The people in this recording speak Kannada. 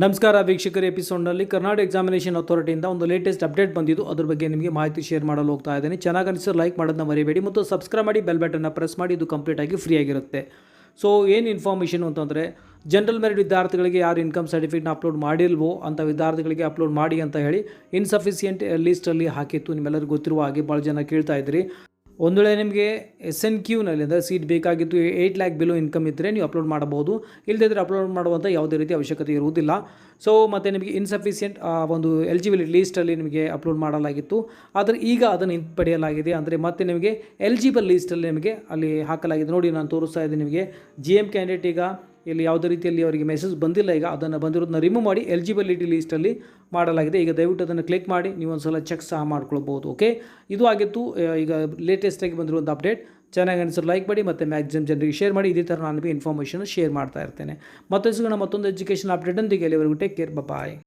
ನಮಸ್ಕಾರ ವೀಕ್ಷಕರ, ಎಪಿಸೋಡ್ನಲ್ಲಿ ಕರ್ನಾಟಕ ಎಕ್ಸಾಮಿನೇಷನ್ ಅಥಾರಿಟಿಯಿಂದ ಒಂದು ಲೇಟೆಸ್ಟ್ ಅಪ್ಡೇಟ್ ಬಂದಿದ್ದು ಅದ್ರ ಬಗ್ಗೆ ನಿಮಗೆ ಮಾಹಿತಿ ಶೇರ್ ಮಾಡಲು ಹೋಗ್ತಾ ಇದ್ದೀನಿ. ಚೆನ್ನಾಗಿ ಅನಿಸಿದ್ರೆ ಲೈಕ್ ಮಾಡೋದನ್ನ ಮರಿಬೇಡಿ ಮತ್ತು ಸಬ್ಸ್ಕ್ರೈಬ್ ಮಾಡಿ, ಬೆಲ್ ಬಟನ್ನ ಪ್ರೆಸ್ ಮಾಡಿ. ಇದು ಕಂಪ್ಲೀಟಾಗಿ ಫ್ರೀ ಆಗಿರುತ್ತೆ. ಸೊ ಏನು ಇನ್ಫಾರ್ಮೇಷನ್ ಅಂತಂದರೆ, ಜನರಲ್ ಮೆರಿಟ್ ವಿದ್ಯಾರ್ಥಿಗಳಿಗೆ ಯಾರು ಇನ್ಕಮ್ ಸರ್ಟಿಫಿಕೇಟ್ನ ಅಪ್ಲೋಡ್ ಮಾಡಿಲ್ವೋ ಅಂಥ ವಿದ್ಯಾರ್ಥಿಗಳಿಗೆ ಅಪ್ಲೋಡ್ ಮಾಡಿ ಅಂತ ಹೇಳಿ ಇನ್ಸಫಿಷಿಯೆಂಟ್ ಲೀಸ್ಟಲ್ಲಿ ಹಾಕಿತ್ತು. ನಿಮ್ಮೆಲ್ಲರಿಗೂ ಗೊತ್ತಿರುವ ಹಾಗೆ ಭಾಳ ಜನ ಕೇಳ್ತಾ ಇದ್ರಿ. ಒಂದು ವೇಳೆ ನಿಮಗೆ SNQನಲ್ಲಿ ಅಂದರೆ ಸೀಟ್ ಬೇಕಾಗಿತ್ತು, 8 lakh ಬಿಲೋ ಇನ್ಕಮ್ ಇದ್ದರೆ ನೀವು ಅಪ್ಲೋಡ್ ಮಾಡಬಹುದು. ಇಲ್ಲದಿದ್ದರೆ ಅಪ್ಲೋಡ್ ಮಾಡುವಂಥ ಯಾವುದೇ ರೀತಿ ಅವಶ್ಯಕತೆ ಇರುವುದಿಲ್ಲ. ಸೊ ಮತ್ತು ನಿಮಗೆ ಇನ್ಸಫಿಷಿಯೆಂಟ್ ಒಂದು ಎಲಿಜಿಬಿಲಿಟಿ ಲೀಸ್ಟಲ್ಲಿ ನಿಮಗೆ ಅಪ್ಲೋಡ್ ಮಾಡಲಾಗಿತ್ತು. ಆದರೆ ಈಗ ಅದನ್ನು ಹಿಂಪಡೆಯಲಾಗಿದೆ. ಅಂದರೆ ಮತ್ತೆ ನಿಮಗೆ ಎಲಿಜಿಬಲ್ ಲೀಸ್ಟಲ್ಲಿ ನಿಮಗೆ ಅಲ್ಲಿ ಹಾಕಲಾಗಿದೆ. ನೋಡಿ, ನಾನು ತೋರಿಸ್ತಾ ಇದ್ದೀನಿ ನಿಮಗೆ. GM ಕ್ಯಾಂಡಿಡೇಟ್ ಈಗ ಇಲ್ಲಿ ಯಾವುದೇ ರೀತಿಯಲ್ಲಿ ಅವರಿಗೆ ಮೆಸೇಜ್ ಬಂದಿಲ್ಲ. ಈಗ ಅದನ್ನು ಬಂದಿರೋದನ್ನ ರಿಮೂವ್ ಮಾಡಿ ಎಲಿಜಿಬಿಲಿಟಿ ಲೀಸ್ಟಲ್ಲಿ ಮಾಡಲಾಗಿದೆ. ಈಗ ದಯವಿಟ್ಟು ಅದನ್ನು ಕ್ಲಿಕ್ ಮಾಡಿ ನೀವು ಒಂದು ಸಲ ಚೆಕ್ ಸಹ ಮಾಡ್ಕೊಳ್ಬೋದು. ಓಕೆ, ಇದು ಆಗಿತ್ತು ಈಗ ಲೇಟೆಸ್ಟಾಗಿ ಬಂದಿರುವಂಥ ಅಪ್ಡೇಟ್. ಚೆನ್ನಾಗಿ ಅನಿಸಿದ್ರೆ ಲೈಕ್ ಮಾಡಿ ಮತ್ತು ಮ್ಯಾಕ್ಸಿಮಮ್ ಜನರಿಗೆ ಶೇರ್ ಮಾಡಿ. ಇದೇ ಥರ ನಾನು ಇನ್ಫಾರ್ಮೇಷನ್ ಶೇರ್ ಮಾಡ್ತಾ ಇರ್ತೇನೆ. ಮತ್ತೊಂದು ಎಜುಕೇಷನ್ ಅಪ್ಡೇಟ್ ಅಂತಿಗೆ. ಅಲ್ಲಿವರೆಗೂ ಟೇಕ್ ಕೇರ್, ಬಾಯ್.